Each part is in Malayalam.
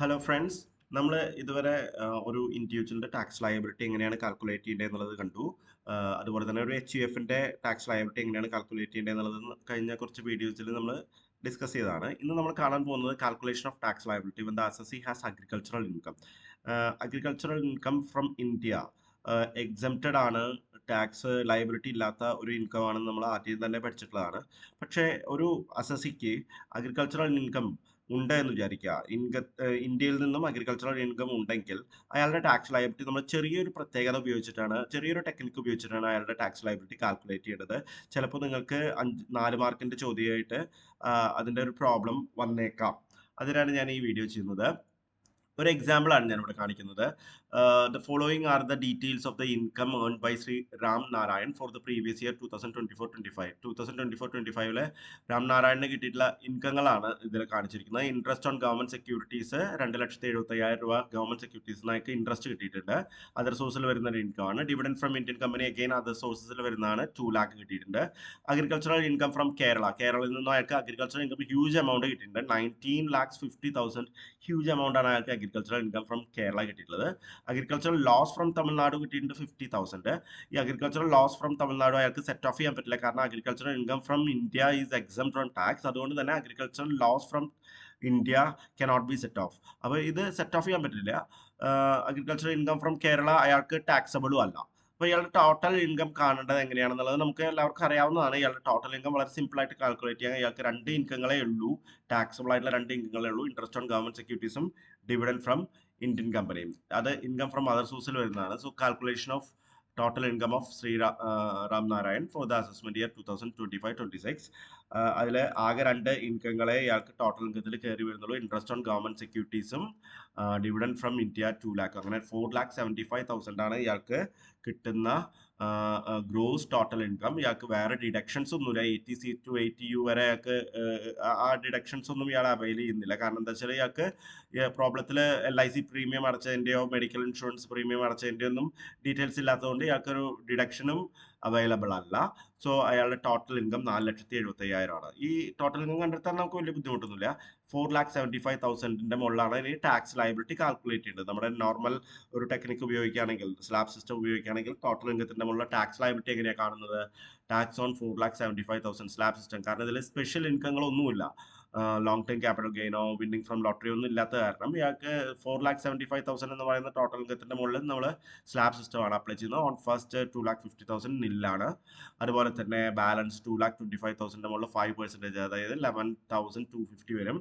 ഹലോ ഫ്രണ്ട്സ്, നമ്മൾ ഇതുവരെ ഒരു ഇൻഡിവിജ്വലിന്റെ ടാക്സ് ലയബിലിറ്റി എങ്ങനെയാണ് കാൽക്കുലേറ്റ് ചെയ്യേണ്ടത് എന്നുള്ളത് കണ്ടു. അതുപോലെ തന്നെ ഒരു എച്ച് യു എഫിന്റെ ടാക്സ് ലയബിലിറ്റി എങ്ങനെയാണ് കാൽക്കുലേറ്റ് ചെയ്യേണ്ടത് എന്നുള്ളത് കഴിഞ്ഞ കുറച്ച് വീഡിയോസിൽ നമ്മൾ ഡിസ്കസ് ചെയ്തതാണ്. ഇന്ന് നമ്മൾ കാണാൻ പോകുന്നത് calculation of tax liability when the assessee has agricultural income. Agricultural income from India exempted ആണ്, ടാക്സ് ലയബിലിറ്റി ഇല്ലാത്ത ഒരു ഇൻകം ആണെന്ന് നമ്മൾ ആദ്യം തന്നെ പഠിച്ചിട്ടുള്ളതാണ്. പക്ഷേ ഒരു അസസിക്ക് അഗ്രികൾച്ചറൽ ഇൻകം ഉണ്ട് എന്ന് വിചാരിക്കുക. ഇന്ത്യയിൽ നിന്നും അഗ്രികൾച്ചറൽ ഇൻകം ഉണ്ടെങ്കിൽ അയാളുടെ ടാക്സ് ലയബിലിറ്റി നമ്മൾ ചെറിയൊരു പ്രത്യേകത ഉപയോഗിച്ചിട്ടാണ്, ചെറിയൊരു ടെക്നിക്ക് ഉപയോഗിച്ചിട്ടാണ് അയാളുടെ ടാക്സ് ലയബിലിറ്റി കാൽക്കുലേറ്റ് ചെയ്യേണ്ടത്. ചിലപ്പോൾ നിങ്ങൾക്ക് 4 മാർക്കിന്റെ ചോദ്യമായിട്ട് അതിന്റെ ഒരു പ്രോബ്ലം വന്നേക്കാം. അതിനാണ് ഞാൻ ഈ വീഡിയോ ചെയ്യുന്നത്. ഒരു എക്സാമ്പിൾ ആണ് ഞാൻ ഇവിടെ കാണിക്കുന്നത്. The following are the details of the income earned by Shri Ram Narayan for the previous year 2024-25. 2024-25 Ram നാരായണിന് കിട്ടിയിട്ടുള്ള ഇൻകങ്ങളാണ് ഇതിൽ കാണിച്ചിരിക്കുന്നത്. ഇൻട്രസ്റ്റ് ഓൺ ഗവൺമെന്റ് സെക്യൂരിറ്റീസ് 2,75,000 രൂപ ഗവൺമെന്റ് സെക്യൂരിറ്റീസിനൊക്കെ ഇൻട്രസ്റ്റ് കിട്ടിയിട്ടുണ്ട്. അതർ സോഴ്സിൽ വരുന്ന ഒരു ഇൻകം ആണ്. Dividend from Indian company again other സോഴ്സസിൽ വരുന്നതാണ്. 2 ലാക്ക് കിട്ടിയിട്ടുണ്ട്. അഗ്രികൾച്ചറൽ ഇൻകം ഫ്രം കേരളയിൽ നിന്നും അയാൾക്ക് അഗ്രികൾച്ചറൽ ഇൻകം ഹ്യൂജ് എമൗണ്ട് കിട്ടിയിട്ടുണ്ട്. 19,50,000 ഹ്യൂജ് എമൗണ്ട് ആണ് അയാൾക്ക് അഗ്രികൾച്ചറൽ ഇൻകം ഫ്രം കേരള കിട്ടിയിട്ടുള്ളത്. അഗ്രികൾച്ചറൽ ലോസ് ഫ്രം തമിഴ്നാട് കിട്ടിയിട്ടുണ്ട് 50,000. ഈ അഗ്രികൾച്ചറൽ ലോസ് ഫ്രം തമിഴ്നാട് അയാൾക്ക് സെറ്റ് ഓഫ് ചെയ്യാൻ പറ്റില്ല, കാരണം agricultural income from India is exempt from tax. അതുകൊണ്ട് തന്നെ agricultural loss from India cannot be set off. അപ്പോൾ ഇത് സെറ്റ് ഓഫ് ചെയ്യാൻ പറ്റില്ല. അഗ്രികൾച്ചറൽ ഇൻകം ഫ്രം കേരള അയാൾക്ക് ടാക്സബിളും അല്ല. അപ്പോൾ ഇയാളുടെ ടോട്ടൽ ഇൻകം കാണേണ്ടത് എങ്ങനെയാണെന്നുള്ളത് നമുക്ക് എല്ലാവർക്കും അറിയാവുന്നതാണ്. ഇയാളുടെ ടോട്ടൽ ഇൻകം വളരെ സിമ്പിൾ ആയിട്ട് കാൽക്കുലേറ്റ് ചെയ്യാൻ ഇയാൾക്ക് 2 ഇൻകങ്ങളേ ഉള്ളൂ. ടാക്സബിൾ ആയിട്ടുള്ള 2 ഇൻകങ്ങളേ ഉള്ളൂ. ഇൻട്രസ്റ്റ് ഓൺ ഗവൺമെന്റ് സെക്യൂരിറ്റീസും ഡിവിഡൻഡ് ഫ്രം ഇന്ത്യൻ കമ്പനിയും. അത് ഇൻകം ഫ്രം അതർ സോഴ്സിൽ വരുന്നതാണ്. So calculation of total income of Shri Ram Narayan for the assessment year 2025-26. അതിൽ ആകെ 2 ഇൻകങ്ങളെ ഇയാൾക്ക് ടോട്ടൽ ഇൻകത്തിൽ കയറി വരുന്നുള്ളൂ. ഇൻട്രസ്റ്റ് ഓൺ ഗവൺമെന്റ് സെക്യൂരിറ്റീസും ഡിവിഡൻഡ് ഫ്രം ഇന്ത്യ 2 ലാക്ക്. അങ്ങനെ 4,75,000 ആണ് ഇയാൾക്ക് കിട്ടുന്ന ഗ്രോസ് ടോട്ടൽ ഇൻകം. ഇയാൾക്ക് വേറെ ഡിഡക്ഷൻസ് ഒന്നുമില്ല. 80C to 80U വരെ ഇയാൾക്ക് ആ ഡിഡക്ഷൻസ് ഒന്നും ഇയാൾ അവൈൽ ചെയ്യുന്നില്ല. കാരണം എന്താ വെച്ചാൽ ഇയാൾക്ക് പ്രോബ്ലത്തിൽ LIC പ്രീമിയം അടച്ചതിൻ്റെയോ മെഡിക്കൽ ഇൻഷുറൻസ് പ്രീമിയം അടച്ചതിൻ്റെയോ ഒന്നും ഡീറ്റെയിൽസ് ഇല്ലാത്തതുകൊണ്ട് ഇയാൾക്കൊരു ഡിഡക്ഷനും അവൈലബിൾ അല്ല. സോ അയാളുടെ ടോട്ടൽ ഇൻകം 4,75,000 ആണ്. ഈ ടോട്ടൽ ഇൻകം കണ്ടെത്താൻ നമുക്ക് വലിയ ബുദ്ധിമുട്ടൊന്നുമില്ല. 4,75,000 മുകളിലാണ് ഇനി ടാക്സ് ലയബിലിറ്റി കാൽക്കുലേറ്റ് ചെയ്യേണ്ടത്. നമ്മുടെ നോർമൽ ഒരു ടെക്നിക്ക് ഉപയോഗിക്കുകയാണെങ്കിൽ, സ്ലാബ് സിസ്റ്റം ഉപയോഗിക്കുകയാണെങ്കിൽ ടോട്ടൽ ഇൻകത്തിന്റെ മുകളിൽ ടാക്സ് ലയബിലിറ്റി എങ്ങനെയാണ് കാണുന്നത്? Tax on 4,75,000 slab system. കാരണം ഇതിൽ സ്പെഷ്യൽ ഇൻകങ്ങളൊന്നുമില്ല. ലോങ് ടേം ക്യാപിറ്റൽ ഗെയിനോ വിന്നിംഗ് ഫ്രം ലോട്ടറി ഒന്നും ഇല്ലാത്ത കാരണം ഇയാൾക്ക് 4,75,000 എന്ന് പറയുന്ന ടോട്ടൽ ഇൻകത്തിന്റെ മുകളിൽ നമ്മൾ സ്ലാബ് സിസ്റ്റം ആണ് അപ്ലൈ ചെയ്യുന്നത്. ഓൺ ഫസ്റ്റ് 2,50,000 നില്ലാണ്. അതുപോലെ തന്നെ ബാലൻസ് 2,25,000 മുകളിൽ 5%, അതായത് 11,250 വരും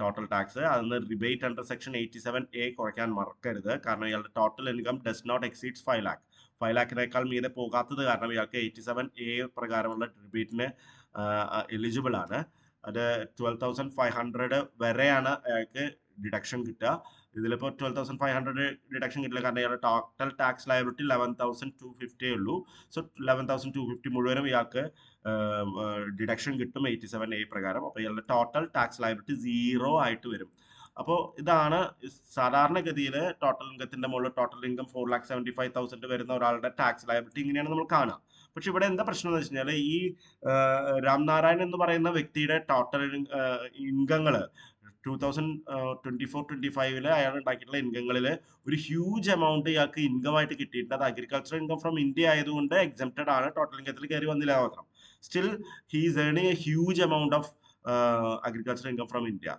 ടോട്ടൽ ടാക്സ്. അതിന് റിബേറ്റ് അണ്ടർ സെക്ഷൻ 87A കുറയ്ക്കാൻ മറക്കരുത്, കാരണം ഇയാളുടെ total income does not exceeds 5 lakh. 5 ലാക്കിനേക്കാൾ മീതെ പോകാത്തത് കാരണം ഇയാൾക്ക് 87A പ്രകാരമുള്ള റിബേറ്റിന് എലിജിബിൾ ആണ്. അത് 12,500 വരെയാണ് അയാൾക്ക് ഡിഡക്ഷൻ കിട്ടുക. ഇതിലിപ്പോൾ 12,500 ഡിഡക്ഷൻ കിട്ടില്ല, കാരണം ഇയാളുടെ ടോട്ടൽ ടാക്സ് ലയബിലിറ്റി 11,250 ഉള്ളൂ. സോ 11,250 മുഴുവനും ഇയാൾക്ക് ഡിഡക്ഷൻ കിട്ടും 87A പ്രകാരം. അപ്പോൾ ഇയാളുടെ ടോട്ടൽ ടാക്സ് ലയബിലിറ്റി 0 ആയിട്ട് വരും. അപ്പോൾ ഇതാണ് സാധാരണഗതിയിൽ ടോട്ടൽ ഇൻകത്തിന്റെ മുകളിൽ ടോട്ടൽ ഇൻകം 4,75,000 വരുന്ന ഒരാളുടെ ടാക്സ് ലയബിലിറ്റി ഇങ്ങനെയാണ് നമ്മൾ കാണുക. പക്ഷെ ഇവിടെ എന്താ പ്രശ്നം എന്ന് വെച്ച് കഴിഞ്ഞാൽ, ഈ രാംനാരായൺ എന്ന് പറയുന്ന വ്യക്തിയുടെ ടോട്ടൽ ഇൻകങ്ങള് 2024-25 അയാൾ ഉണ്ടാക്കിയിട്ടുള്ള ഇൻകങ്ങളിൽ ഒരു ഹ്യൂജ് എമൗണ്ട് ഇയാൾക്ക് ഇൻകം ആയിട്ട് കിട്ടിയിട്ടുണ്ട്. അത് അഗ്രികൾച്ചർ ഇൻകം ഫ്രം ഇന്ത്യ ആയതുകൊണ്ട് എക്സംപ്റ്റഡ് ആണ്, ടോട്ടൽ ഇൻകത്തിൽ കയറി വന്നില്ല മാത്രം. Still he is earning a huge amount of agriculture income from India.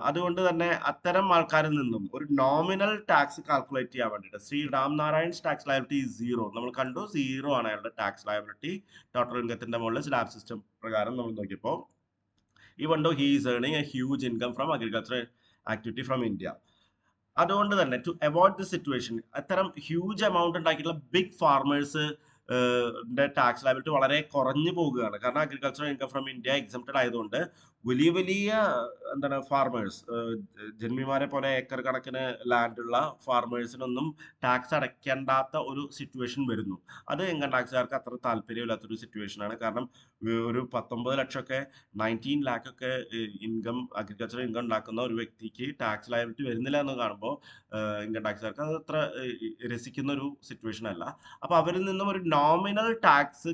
അതുകൊണ്ട് തന്നെ അത്തരം ആൾക്കാരിൽ നിന്നും ഒരു നോമിനൽ ടാക്സ് കാൽക്കുലേറ്റ് ചെയ്യാൻ വേണ്ടിയിട്ട് ശ്രീ രാം നാരായൺസ് ടാക്സ് ലയബിലിറ്റി 0 നമ്മൾ കണ്ടു. 0 ആണ് അയാളുടെ ടാക്സ് ലയബിലിറ്റി ടോട്ടൽ ഇൻകത്തിന്റെ മുകളിൽ സ്ലാബ് സിസ്റ്റം പ്രകാരം നമ്മൾ നോക്കിയപ്പോൾ. Even though he is earning a huge income from agriculture activity from India. അതുകൊണ്ട് തന്നെ ടു അവോയ്ഡ് ദി സിറ്റുവേഷൻ, അത്തരം ഹ്യൂജ് എമൗണ്ട് ഉണ്ടാക്കിയിട്ടുള്ള ബിഗ് ഫാർമേഴ്സ് ടാക്സ് ലയബിലിറ്റി വളരെ കുറഞ്ഞു പോകുകയാണ്. കാരണം agriculture income from India exempted ആയതുകൊണ്ട് വലിയ വലിയ എന്താണ് ഫാർമേഴ്സ്, ജന്മിമാരെ പോലെ ഏക്കർ കണക്കിന് ലാൻഡുള്ള ഫാർമേഴ്സിനൊന്നും ടാക്സ് അടയ്ക്കേണ്ടാത്ത ഒരു സിറ്റുവേഷൻ വരുന്നു. അത് ഇൻകം ടാക്സുകാർക്ക് അത്ര താല്പര്യമില്ലാത്തൊരു സിറ്റുവേഷൻ ആണ്. കാരണം ഒരു 19 ലക്ഷമൊക്കെ 19 ലാക്ക് ഒക്കെ ഇൻകം, അഗ്രികൾച്ചർ ഇൻകം ഉണ്ടാക്കുന്ന ഒരു വ്യക്തിക്ക് ടാക്സ് ലയബിലിറ്റി വരുന്നില്ല എന്ന് കാണുമ്പോൾ ഇൻകം ടാക്സുകാർക്ക് അത് അത്ര രസിക്കുന്ന ഒരു സിറ്റുവേഷൻ അല്ല. അപ്പൊ അവരിൽ നിന്നും ഒരു നോമിനൽ ടാക്സ്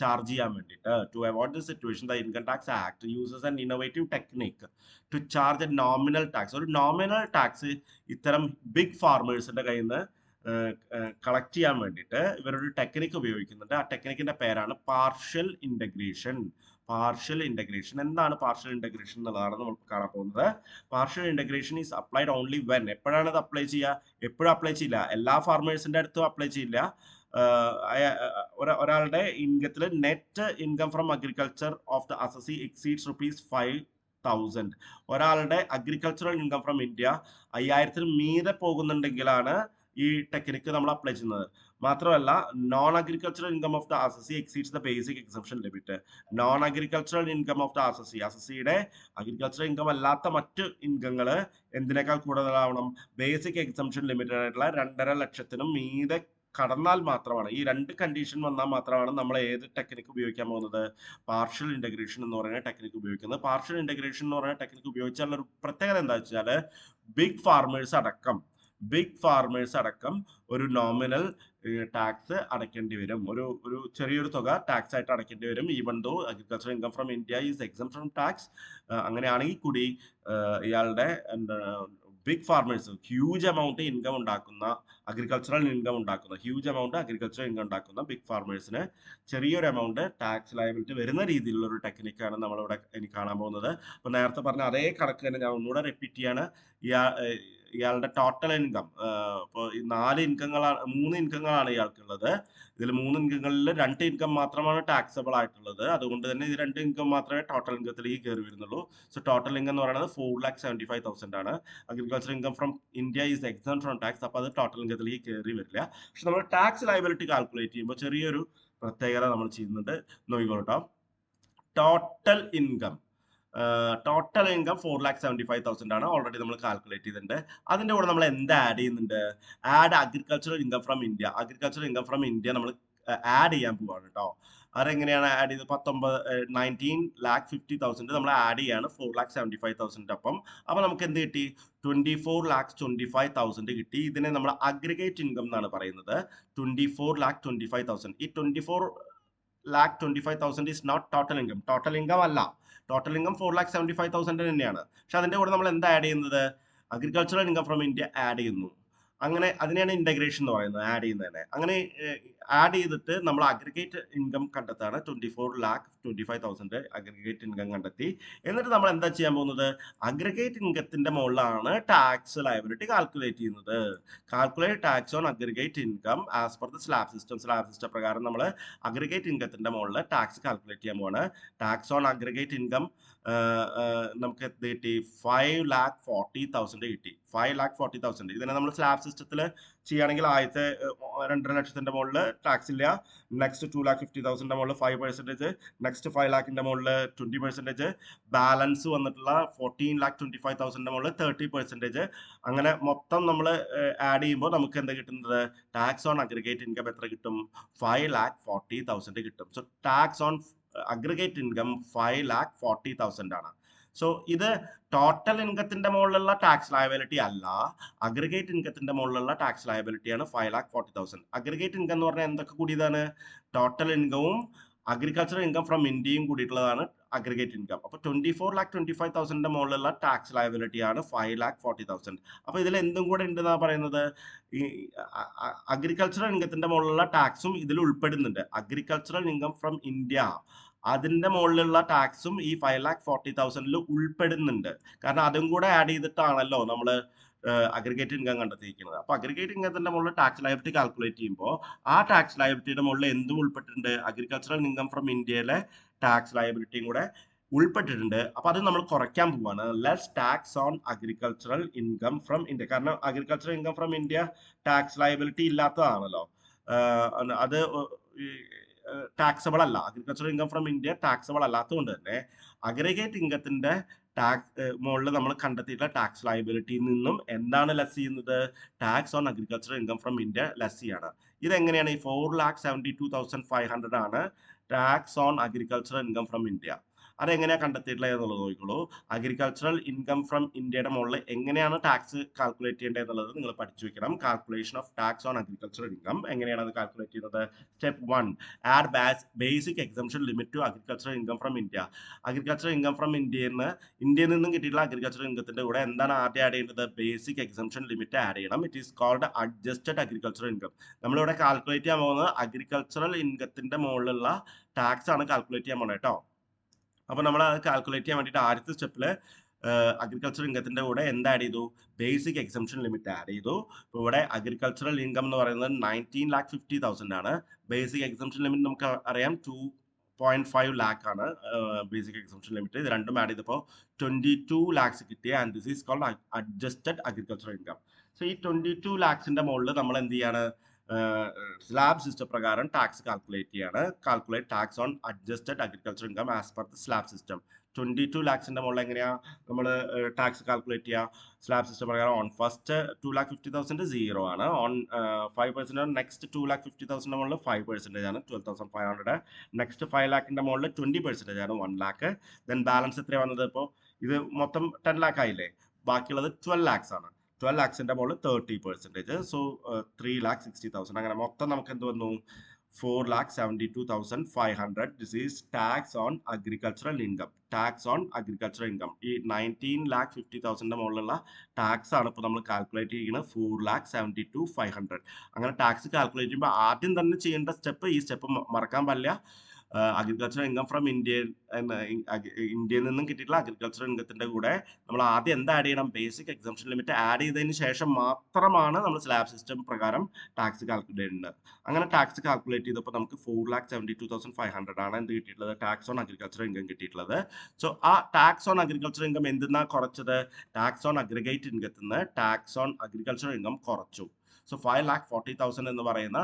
ചാർജ് ചെയ്യാൻ വേണ്ടിയിട്ട്. To avoid this situation the income tax act uses an innovative technique to charge a nominal tax. ഒരു നോമിനൽ ടാക്സ് ഇത്തരം ബിഗ് ഫാർമേഴ്സിന്റെ കയ്യിൽ നിന്ന് കളക്ട് ചെയ്യാൻ വേണ്ടിയിട്ട് ഇവരൊരു ടെക്നിക്ക് ഉപയോഗിക്കുന്നുണ്ട്. ആ ടെക്നിക്കിന്റെ പേരാണ് പാർഷ്യൽ ഇന്റഗ്രേഷൻ. പാർഷ്യൽ ഇന്റഗ്രേഷൻ എന്താണ് പാർഷ്യൽ ഇന്റഗ്രേഷൻ എന്നുള്ളതാണ് നമ്മൾ കാണാൻ പോകുന്നത്. Partial integration is applied only when. എപ്പോഴാണ് ഇത് അപ്ലൈ ചെയ്യുക? എപ്പോഴും അപ്ലൈ ചെയ്യില്ല, എല്ലാ ഫാർമേഴ്സിന്റെ അടുത്തും അപ്ലൈ ചെയ്യില്ല. ഒരാളുടെ ഇൻകത്തിൽ net income from agriculture of the assessee exceeds ₹5,000. ഒരാളുടെ അഗ്രികൾച്ചറൽ ഇൻകം ഫ്രം ഇന്ത്യ 5,000 മീതെ പോകുന്നുണ്ടെങ്കിലാണ് ഈ ടെക്നിക്ക് നമ്മൾ അപ്ലൈ ചെയ്യുന്നത്. മാത്രമല്ല, non agricultural income of the assessee exceeds the basic exemption limit. Non agricultural income of the അസസിയുടെ അഗ്രികൾച്ചറൽ ഇൻകം അല്ലാത്ത മറ്റ് ഇൻകങ്ങൾ എന്തിനേക്കാൾ കൂടുതലാവണം? ബേസിക് എക്സംഷൻ ലിമിറ്റഡ് ആയിട്ടുള്ള 2.5 ലക്ഷത്തിനും മീതെ കടന്നാൽ മാത്രമാണ്, ഈ 2 കണ്ടീഷൻ വന്നാൽ മാത്രമാണ് നമ്മൾ ഏത് ടെക്നിക്ക് ഉപയോഗിക്കാൻ പോകുന്നത്? പാർഷ്യൽ ഇന്റഗ്രേഷൻ എന്ന് പറയുന്ന ടെക്നിക്ക് ഉപയോഗിക്കുന്നത്. പാർഷ്യൽ ഇന്റഗ്രേഷൻ എന്ന് പറയുന്ന ടെക്നിക്ക് ഉപയോഗിച്ചാലുള്ള ഒരു പ്രത്യേകത എന്താ വെച്ചാൽ, ബിഗ് ഫാർമേഴ്സ് അടക്കം ഒരു നോമിനൽ ടാക്സ് അടയ്ക്കേണ്ടി വരും. ഒരു ചെറിയൊരു തുക ടാക്സ് ആയിട്ട് അടയ്ക്കേണ്ടി വരും. Even though agriculture income from India is exempt from tax. അങ്ങനെയാണെങ്കിൽ കൂടി ഇയാളുടെ big farmers huge amount income ഉണ്ടാക്കുന്ന അഗ്രികൾച്ചറൽ ഇൻകം ഉണ്ടാക്കുന്ന ബിഗ് ഫാർമേഴ്സിന് ചെറിയൊരു എമൗണ്ട് ടാക്സ് ലയബിലിറ്റി വരുന്ന രീതിയിലുള്ള ഒരു ടെക്നിക്കാണ് നമ്മളിവിടെ ഇനി കാണാൻ പോകുന്നത്. അപ്പൊ നേരത്തെ പറഞ്ഞ അതേ കണക്ക് തന്നെ ഞാൻ ഒന്നുകൂടെ റിപ്പീറ്റ് ചെയ്യാണ്. ഇയാളുടെ ടോട്ടൽ ഇൻകം, ഇപ്പോൾ ഈ 3 ഇൻകങ്ങളാണ് ഇയാൾക്കുള്ളത്. ഇതിൽ 3 ഇൻകങ്ങളിൽ 2 ഇൻകം മാത്രമാണ് ടാക്സബിൾ ആയിട്ടുള്ളത്. അതുകൊണ്ട് തന്നെ ഇത് 2 ഇൻകം മാത്രമേ ടോട്ടൽ ഇൻകത്തിലേക്ക് കയറി വരുന്നുള്ളൂ. സോ ടോട്ടൽ ഇൻകം എന്ന് പറയുന്നത് 4,75,000 ആണ്. Agriculture income from India is exempt from tax. അപ്പോൾ അത് ടോട്ടൽ ഇൻകത്തിലേക്ക് കയറി വരില്ല. പക്ഷെ നമ്മൾ ടാക്സ് ലയബിലിറ്റി കാൽക്കുലേറ്റ് ചെയ്യുമ്പോൾ ചെറിയൊരു പ്രത്യേകത നമ്മൾ ചെയ്യുന്നുണ്ട്. നോക്കിക്കോട്ടോ, ടോട്ടൽ ഇൻകം 4,75,000 ആണ് ഓൾറെഡി നമ്മൾ കാൽക്കുലേറ്റ് ചെയ്തിട്ടുണ്ട്. അതിന്റെ കൂടെ നമ്മൾ എന്താ ആഡ് ചെയ്യുന്നുണ്ട്? Add agricultural income from India നമ്മൾ ആഡ് ചെയ്യാൻ പോവാണ് കേട്ടോ. അതെങ്ങനെയാണ് ആഡ് ചെയ്ത്? 19,50,000 നമ്മൾ ആഡ് ചെയ്യാണ് 4,75,000 ഒപ്പം. അപ്പൊ നമുക്ക് എന്ത് കിട്ടി? 24,25,000 കിട്ടി. ഇതിനെ നമ്മൾ അഗ്രിഗേറ്റ് ഇൻകം എന്നാണ് പറയുന്നത്. 24,25,000. ഈ 24,25,000 is not total income. Total income അല്ല, ടോട്ടൽ ഇൻകം 4,75,000 തന്നെയാണ്. പക്ഷെ അതിന്റെ കൂടെ നമ്മൾ എന്താ ആഡ് ചെയ്യുന്നത്? Agricultural income from India add ചെയ്യുന്നു. അങ്ങനെ അതിനെയാണ് ഇന്റഗ്രേഷൻ എന്ന് പറയുന്നത്, ആഡ് ചെയ്യുന്നതന്നെ. അങ്ങനെ ആഡ് ചെയ്തിട്ട് നമ്മൾ അഗ്രിഗേറ്റ് ഇൻകം കണ്ടെത്താണ്. 24,25,000 അഗ്രിഗേറ്റ് ഇൻകം കണ്ടെത്തി. എന്നിട്ട് നമ്മൾ എന്താ ചെയ്യാൻ പോകുന്നത്? അഗ്രിഗേറ്റ് ഇൻകത്തിന്റെ മുകളിലാണ് ടാക്സ് ലയബിലിറ്റി കാൽക്കുലേറ്റ് ചെയ്യുന്നത്. Calculate tax on aggregate income as per the slab system പ്രകാരം നമ്മൾ അഗ്രിഗേറ്റ് ഇൻകത്തിന്റെ മുകളിൽ ടാക്സ് കാൽക്കുലേറ്റ് ചെയ്യാൻ പോവാണ്. ടാക്സ് ഓൺ അഗ്രിഗേറ്റ് ഇൻകം നമുക്ക് എന്ത് കിട്ടി? 5,40,000 കിട്ടി. 5,40,000. ഇതിനെ നമ്മൾ സ്ലാബ് സിസ്റ്റത്തിൽ ചെയ്യുകയാണെങ്കിൽ ആദ്യത്തെ 2.5 ലക്ഷത്തിന്റെ മുകളിൽ ടാക്സ് ഇല്ല. നെക്സ്റ്റ് 2,50,000 മുകളിൽ 5%, നെക്സ്റ്റ് 5 ലാഖിന്റെ മുകളിൽ 20%, ബാലൻസ് വന്നിട്ടുള്ള 14,25,000 മുകളിൽ 30%. അങ്ങനെ മൊത്തം നമ്മൾ ആഡ് ചെയ്യുമ്പോൾ നമുക്ക് എന്താ കിട്ടുന്നത്? ടാക്സ് ഓൺ അഗ്രിഗേറ്റ് ഇൻകം എത്ര കിട്ടും? 5,40,000 കിട്ടും. So tax on aggregate income 5,40,000 ആണ്. സോ ഇത് ടോട്ടൽ ഇൻകത്തിന്റെ മുകളിലുള്ള ടാക്സ് ലയബിലിറ്റി അല്ല, അഗ്രിഗേറ്റ് ഇൻകത്തിന്റെ മുകളിലുള്ള ടാക്സ് ലയബിലിറ്റിയാണ് 5,40,000. അഗ്രിഗേറ്റ് ഇൻകം എന്ന് പറഞ്ഞാൽ എന്തൊക്കെ കൂടിയതാണ്? ടോട്ടൽ ഇൻകവും അഗ്രികൾച്ചറൽ ഇൻകം ഫ്രം ഇന്ത്യയും കൂടിയിട്ടുള്ളതാണ് അഗ്രിഗേറ്റ് ഇൻകം. അപ്പോൾ 24,25,000 മുകളിലുള്ള ടാക്സ് ലയബിലിറ്റി ആണ് 5,40,000. അപ്പോൾ ഇതിൽ എന്തും കൂടെ ഉണ്ടെന്നാണ് പറയുന്നത്? ഈ അഗ്രികൾച്ചറൽ ഇൻകത്തിന്റെ മുകളിലുള്ള ടാക്സും ഇതിൽ ഉൾപ്പെടുന്നുണ്ട്. അഗ്രികൾച്ചറൽ ഇൻകം ഫ്രം ഇന്ത്യ അതിന്റെ മുകളിലുള്ള ടാക്സും ഈ 5,40,000 ഉൾപ്പെടുന്നുണ്ട്. കാരണം അതും കൂടെ ആഡ് ചെയ്തിട്ടാണല്ലോ നമ്മൾ അഗ്രിഗേറ്റ് ഇൻകം കണ്ടെത്തിയിരിക്കുന്നത്. അപ്പൊ അഗ്രിഗേറ്റ് ഇൻകത്തിന്റെ മുകളിൽ ടാക്സ് ലയബിലിറ്റി കാൽക്കുലേറ്റ് ചെയ്യുമ്പോൾ ആ ടാക്സ് ലയബിലിറ്റിയുടെ മുകളിൽ എന്തും ഉൾപ്പെട്ടിട്ടുണ്ട്? അഗ്രികൾച്ചറൽ ഇൻകം ഫ്രം ഇന്ത്യയിലെ ടാക്സ് ലയബിലിറ്റിയും കൂടെ ഉൾപ്പെട്ടിട്ടുണ്ട്. അപ്പൊ അത് നമ്മൾ കുറയ്ക്കാൻ പോവാണ്. Less tax on agricultural income from India. കാരണം agricultural income from India tax liability ഇല്ലാത്തതാണല്ലോ. അത് ടാക്സബിൾ അല്ല. Agricultural income from India taxable അല്ലാത്തതുകൊണ്ട് തന്നെ അഗ്രിഗേറ്റ് ഇൻകത്തിന്റെ മുകളിൽ നമ്മൾ കണ്ടെത്തിയിട്ടുള്ള ടാക്സ് ലയബിലിറ്റിയിൽ നിന്നും എന്താണ് ലെസ് ചെയ്യുന്നത്? Tax on agricultural income from India less ചെയ്യാണ്. ഇതെങ്ങനെയാണ്? ഈ 4,72,500 ആണ് tax on agricultural income from India. അതെങ്ങനെയാണ് കണ്ടെത്തിയിട്ടുള്ളത് എന്നുള്ളത് നോക്കിക്കോളൂ. അഗ്രികൾച്ചറൽ ഇൻകം ഫ്രം ഇന്ത്യയുടെ മുകളിൽ എങ്ങനെയാണ് ടാക്സ് കാൽക്കുലേറ്റ് ചെയ്യേണ്ടത് എന്നുള്ളത് നിങ്ങൾ പഠിച്ചു വെക്കണം. Calculation of tax on agricultural income എങ്ങനെയാണ് അത് കാൽക്കുലേറ്റ് ചെയ്യുന്നത്? Step 1, add basic exemption limit to agricultural income from India. Agricultural income from ഇന്ത്യയിൽ നിന്നും കിട്ടിയിട്ടുള്ള അഗ്രികൾച്ചറൽ ഇൻകത്തിന്റെ കൂടെ എന്താണ് ആദ്യം ആഡ് ചെയ്യേണ്ടത്? ബേസിക് എക്സംഷൻ ലിമിറ്റ് ആഡ് ചെയ്യണം. It is called adjusted agricultural income. നമ്മളിവിടെ കാൽക്കുലേറ്റ് ചെയ്യാൻ പോകുന്നത് അഗ്രികൾച്ചറൽ ഇൻകത്തിന്റെ മുകളിലുള്ള ടാക്സ് ആണ് കാൽക്കുലേറ്റ് ചെയ്യാൻ പോകുന്നത് കേട്ടോ. അപ്പൊ നമ്മൾ അത് കാൽക്കുലേറ്റ് ചെയ്യാൻ വേണ്ടിയിട്ട് ആദ്യത്തെ സ്റ്റെപ്പിൽ അഗ്രികൾച്ചറൽ ഇൻകത്തിന്റെ കൂടെ എന്ത് ആഡ് ചെയ്തു? ബേസിക് എക്സംഷൻ ലിമിറ്റ് ആഡ് ചെയ്തു. ഇപ്പോൾ ഇവിടെ അഗ്രികൾച്ചറൽ ഇൻകം എന്ന് പറയുന്നത് 19,50,000 ആണ്. ബേസിക് എക്സംഷൻ ലിമിറ്റ് നമുക്ക് അറിയാം 2.5 ലാക്ക് ആണ് ബേസിക് എക്സംഷൻ ലിമിറ്റ്. ഇത് രണ്ടും ആഡ് ചെയ്തപ്പോൾ 22 ലാക്സ് കിട്ടിയ and this is called adjusted agricultural income. So ഈ 22 ലാക്സിന്റെ മുകളിൽ നമ്മൾ എന്ത് ചെയ്യാണ്? സ്ലാബ് സിസ്റ്റം പ്രകാരം ടാക്സ് കാൽക്കുലേറ്റ് ചെയ്യാണ്. Calculate tax on adjusted agriculture income as per the slab system. 22 ലാക്സിന്റെ മുകളിൽ എങ്ങനെയാ നമ്മൾ ടാക്സ് കാൽക്കുലേറ്റ് ചെയ്യുക? സ്ലാബ് സിസ്റ്റം പ്രകാരം ഓൺ ഫസ്റ്റ് 2,50,000 സീറോ ആണ്. ഓൺ 5% നെക്സ്റ്റ് 2,50,000 മുകളിൽ 5% ആണ് 12,500. നെക്സ്റ്റ് 5 ലാക്കിന്റെ മുകളിൽ 20% ആണ് 1 ലാക്ക്. ദെൻ ബാലൻസ് എത്രയാണ് വന്നത്? ഇപ്പോൾ ഇത് മൊത്തം 10 ലാക്ക് ആയില്ലേ? ബാക്കിയുള്ളത് 12 ലാക്സ് ആണ്. 12 ലാക്സിന്റെ മുകളിൽ 30%. സോ 3,60,000. അങ്ങനെ മൊത്തം നമുക്ക് എന്ത് വന്നു? 4,72,500. This is tax on agricultural income. Tax on agricultural income ഈ 19,50,000 മുകളിലുള്ള ടാക്സ് ആണ് ഇപ്പോൾ നമ്മൾ കാൽക്കുലേറ്റ് ചെയ്യുന്നത്. 4,72,500. അങ്ങനെ ടാക്സ് കാൽക്കുലേറ്റ് ചെയ്യുമ്പോൾ ആദ്യം തന്നെ ചെയ്യേണ്ട സ്റ്റെപ്പ്, ഈ സ്റ്റെപ്പ് മറക്കാൻ പാടില്ല. അഗ്രികൾച്ചറൽ ഇൻകം ഫ്രം ഇന്ത്യയിൽ നിന്നും കിട്ടിയിട്ടുള്ള അഗ്രികൾച്ചറൽ ഇൻകത്തിന്റെ കൂടെ നമ്മൾ ആദ്യം എന്ത് ആഡ് ചെയ്യണം? ബേസിക് എക്സംഷൻ ലിമിറ്റ് ആഡ് ചെയ്തതിന് ശേഷം മാത്രമാണ് നമ്മൾ സ്ലാബ് സിസ്റ്റം പ്രകാരം ടാക്സ് കാൽക്കുലേറ്റ് ചെയ്യുന്നത്. അങ്ങനെ ടാക്സ് കാൽക്കുലേറ്റ് ചെയ്തപ്പോൾ നമുക്ക് 4,72,500 ആണ് എന്ത് കിട്ടിയിട്ടുള്ളത്? ടാക്സ് ഓൺ അഗ്രികൾച്ചറൽ ഇൻകം കിട്ടിയിട്ടുള്ളത്. സോ ആ ടാക്സ് ഓൺ അഗ്രികൾച്ചറൽ ഇൻകം എന്തിനാ കുറച്ചത്? ടാക്സ് ഓൺ അഗ്രിഗേറ്റ് ഇൻകത്തിൽ നിന്ന് ടാക്സ് ഓൺ അഗ്രികൾച്ചറൽ ഇൻകം കുറച്ചു. സോ 5,40,000 എന്ന് പറയുന്ന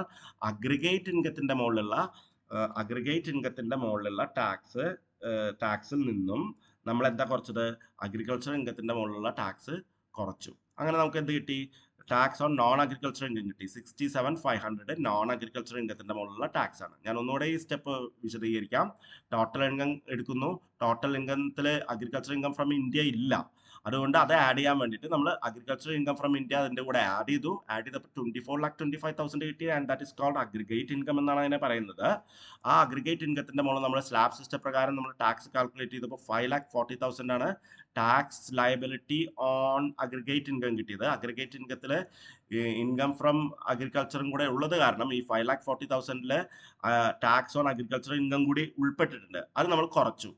അഗ്രിഗേറ്റ് ഇൻകത്തിന്റെ മുകളിലുള്ള ടാക്സിൽ നിന്നും നമ്മൾ എന്താ കുറച്ചത്? അഗ്രികൾച്ചർ ഇൻകത്തിന്റെ മുകളിലുള്ള ടാക്സ് കുറച്ചു. അങ്ങനെ നമുക്ക് എന്ത് കിട്ടി? Tax on non agriculture income കിട്ടി. 67,500 നോൺ അഗ്രികൾച്ചർ ഇൻകത്തിന്റെ മുകളിലുള്ള ടാക്സ് ആണ്. ഞാൻ ഒന്നുകൂടെ ഈ സ്റ്റെപ്പ് വിശദീകരിക്കാം. ടോട്ടൽ ഇൻകം എടുക്കുന്നു. ടോട്ടൽ ഇൻകത്തിൽ അഗ്രികൾച്ചർ ഇൻകം ഫ്രം ഇന്ത്യ ഇല്ല. അതുകൊണ്ട് അത് ആഡ് ചെയ്യാൻ വേണ്ടിയിട്ട് നമ്മൾ അഗ്രികൾച്ചർ ഇൻകം ഫ്രം ഇന്ത്യ അതിന്റെ കൂടെ ആഡ് ചെയ്തപ്പോൾ 24,25,000 കിട്ടി. And that is called aggregate income എന്നാണ് അതിനെ പറയുന്നത്. ആ അഗ്രിഗേറ്റ് ഇൻകത്തിന്റെ മുകളിൽ നമ്മൾ സ്ലാബ് സിസ്റ്റം പ്രകാരം നമ്മൾ ടാക്സ് കാൽക്കുലേറ്റ് ചെയ്തപ്പോൾ 5,40,000 ആണ് tax liability on aggregate income കിട്ടിയത്. അഗ്രിഗേറ്റ് ഇൻകത്തിൽ ഇൻകം ഫ്രം അഗ്രികൾച്ചറും കൂടെ ഉള്ളത് കാരണം ഈ 5,40,000 ടാക്സ് ഓൺ അഗ്രികൾച്ചർ ഇൻകം കൂടി ഉൾപ്പെട്ടിട്ടുണ്ട്. അത് നമ്മൾ കുറച്ചു.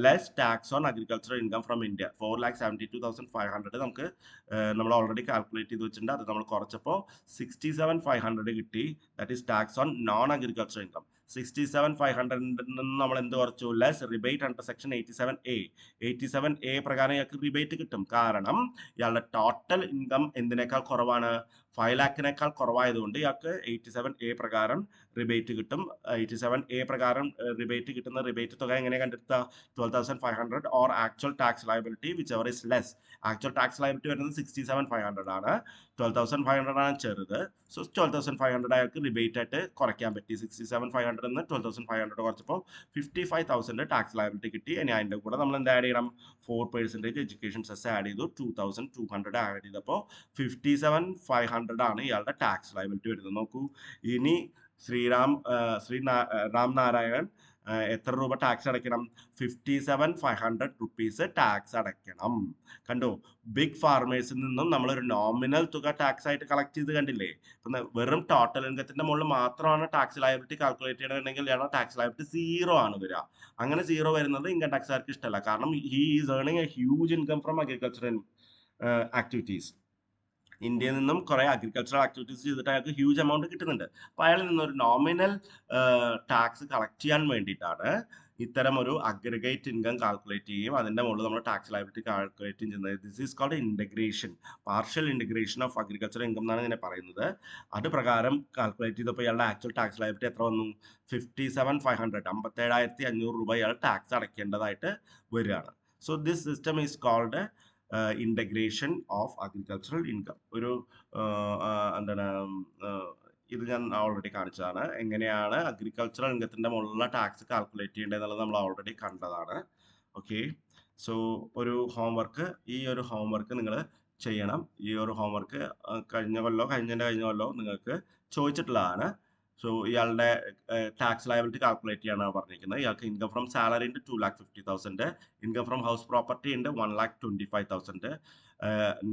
Less tax on agriculture income from India 4,72,500 നമുക്ക് നമ്മൾ ഓൾറെഡി കാൽക്കുലേറ്റ് ചെയ്ത് വെച്ചിട്ടുണ്ട്. അത് നമ്മൾ കുറച്ചപ്പോൾ 67,500 കിട്ടി. That is tax on non agriculture income. 67,500 നിന്ന് നമ്മൾ എന്ത് കുറച്ചു? Less rebate under section 87A. 87A പ്രകാരം ഇയാൾക്ക് റിബേറ്റ് കിട്ടും. കാരണം ഇയാളുടെ ടോട്ടൽ ഇൻകം എന്തിനേക്കാൾ കുറവാണ്? 5 ലാക്കിനേക്കാൾ കുറവായതുകൊണ്ട് ഇയാൾക്ക് 87A പ്രകാരം റിബേറ്റ് കിട്ടും. 87A പ്രകാരം റിബേറ്റ് കിട്ടുന്ന റിബേറ്റ് തുക എങ്ങനെ കണ്ടെത്തുക? 12,500 or actual tax liability which ever is less. Actual tax liability വരുന്നത് 67,500 ആണ്. 12,500 ആണ് ചെറുത്. സോ 12,500 അയാൾക്ക് റിബേറ്റ് ആയിട്ട് കുറയ്ക്കാൻ പറ്റി. 67,500 നിന്ന് 12,500 കുറച്ചപ്പോൾ 55,000 ടാക്സ് ലയബിലിറ്റി കിട്ടി. ഇനി അതിൻ്റെ കൂടെ നമ്മൾ എന്ത് ആഡ് ചെയ്യണം? 4% എഡ്യൂക്കേഷൻ സെസ് ആഡ് ചെയ്തു. 2,200 ആഡ് ചെയ്തപ്പോൾ 57,500 ആണ് ഇയാളുടെ ടാക്സ് ലയബിലിറ്റി വരുന്നത്. നോക്കൂ, ഇനി രാം നാരായണൻ എത്ര രൂപ ടാക്സ് അടയ്ക്കണം? 57,500 റുപ്പീസ് ടാക്സ് അടയ്ക്കണം. കണ്ടോ? ബിഗ് ഫാർമേഴ്സിൽ നിന്നും നമ്മളൊരു നോമിനൽ തുക ടാക്സ് ആയിട്ട് കളക്ട് ചെയ്ത് കണ്ടില്ലേ? വെറും ടോട്ടൽ ഇൻകത്തിന്റെ മുകളിൽ മാത്രമാണ് ടാക്സ് ലയബിലിറ്റി കാൽക്കുലേറ്റ് ചെയ്യണമെങ്കിൽ ടാക്സ് ലയബിലിറ്റി 0 ആണ് വരിക. അങ്ങനെ 0 വരുന്നത് ഇൻകം ടാക്സുകാർക്ക് ഇഷ്ടമല്ല. കാരണം he is earning a huge income from agricultural activities. ഇന്ത്യയിൽ നിന്നും കുറെ അഗ്രികൾച്ചറൽ ആക്ടിവിറ്റീസ് ചെയ്തിട്ട് അയാൾക്ക് ഹ്യൂജ് എമൗണ്ട് കിട്ടുന്നുണ്ട്. അപ്പോൾ അയാളിൽ നിന്നൊരു നോമിനൽ ടാക്സ് കളക്ട് ചെയ്യാൻ വേണ്ടിയിട്ടാണ് ഇത്തരം ഒരു അഗ്രിഗേറ്റ് ഇൻകം കാൽക്കുലേറ്റ് ചെയ്യും. അതിന്റെ മുകളിൽ നമ്മൾ ടാക്സ് ലയബിലിറ്റി കാൽക്കുലേറ്റ് ചെയ്യുന്നത്. This is called integration, partial integration of agriculture income എന്നാണ് ഇതിനെ പറയുന്നത്. അത് പ്രകാരം കാൽക്കുലേറ്റ് ചെയ്തപ്പോൾ ഇയാളുടെ ആക്ച്വൽ ടാക്സ് ലയബിലിറ്റി എത്ര വന്നു? 57,500, 57,500 രൂപ ഇയാൾ ടാക്സ് അടയ്ക്കേണ്ടതായിട്ട് വരികയാണ്. So this system is called integration of agricultural income. ഒരു എന്താണ് ഇത് ഞാൻ ഓൾറെഡി കാണിച്ചതാണ്. എങ്ങനെയാണ് അഗ്രികൾച്ചറൽ ഇൻകത്തിന്റെ മുകളിലുള്ള ടാക്സ് കാൽക്കുലേറ്റ് ചെയ്യേണ്ടത് എന്നുള്ളത് നമ്മൾ ഓൾറെഡി കണ്ടതാണ്. ഓക്കെ. സോ ഒരു ഹോംവർക്ക്, ഈ ഒരു ഹോംവർക്ക് നിങ്ങൾ ചെയ്യണം. ഈ ഒരു ഹോംവർക്ക് കഴിഞ്ഞ കൊല്ലോ നിങ്ങൾക്ക് ചോദിച്ചിട്ടുള്ളതാണ്. സോ ഇയാളുടെ ടാക്സ് ലയബിലിറ്റി കാൽക്കുലേറ്റ് ചെയ്യാനാണ് പറഞ്ഞിരിക്കുന്നത്. ഇയാൾക്ക് ഇൻകം ഫ്രം സാലറി ഉണ്ട് 2,50,000, ഇൻകം ഫ്രം ഹൗസ് പ്രോപ്പർട്ടി ഉണ്ട് 1,25,000,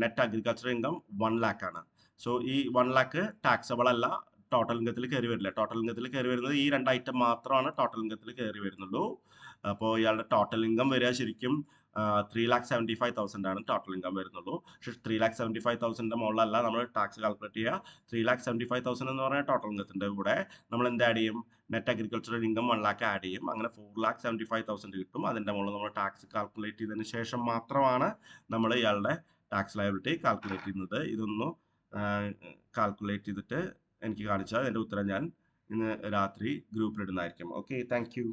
നെറ്റ് അഗ്രികൾച്ചർ ഇൻകം 1 lakh ആണ്. സോ ഈ 1 lakh ടാക്സബിൾ അല്ല, ടോട്ടൽ ഇൻകത്തിൽ കയറി വരില്ല. ടോട്ടൽ ഇൻകത്തിൽ കയറി വരുന്നത് ഈ 2 ഐറ്റം മാത്രമാണ് ടോട്ടൽ ഇൻകത്തിൽ കയറി വരുന്നുള്ളൂ. അപ്പോൾ ഇയാളുടെ ടോട്ടൽ ഇൻകം വരിക ശരിക്കും 3,75,000 ആണ് ടോട്ടൽ ഇൻകം വരുന്നുള്ളൂ. പക്ഷേ 3,75,000 മുകളിലല്ല നമ്മൾ ടാക്സ് കാൽക്കുലേറ്റ് ചെയ്യുക. 3,75,000 എന്ന് പറഞ്ഞാൽ ടോട്ടൽ ഇൻകത്തിന്റെ കൂടെ നമ്മൾ എന്ത് ആഡ് ചെയ്യും? Net agricultural income 1 lakh add ചെയ്യും. അങ്ങനെ 4,75,000 കിട്ടും. അതിന്റെ മുകളിൽ നമ്മൾ ടാക്സ് കാൽക്കുലേറ്റ് ചെയ്തതിന് ശേഷം മാത്രമാണ് നമ്മൾ ഇയാളുടെ ടാക്സ് ലയബിലിറ്റി കാൽക്കുലേറ്റ് ചെയ്യുന്നത്. ഇതൊന്ന് കാൽക്കുലേറ്റ് ചെയ്തിട്ട് എനിക്ക് കാണിച്ചാൽ അതിന്റെ ഉത്തരം ഞാൻ ഇന്ന് രാത്രി ഗ്രൂപ്പിൽ ഇടുന്നതായിരിക്കും. Okay, thank you.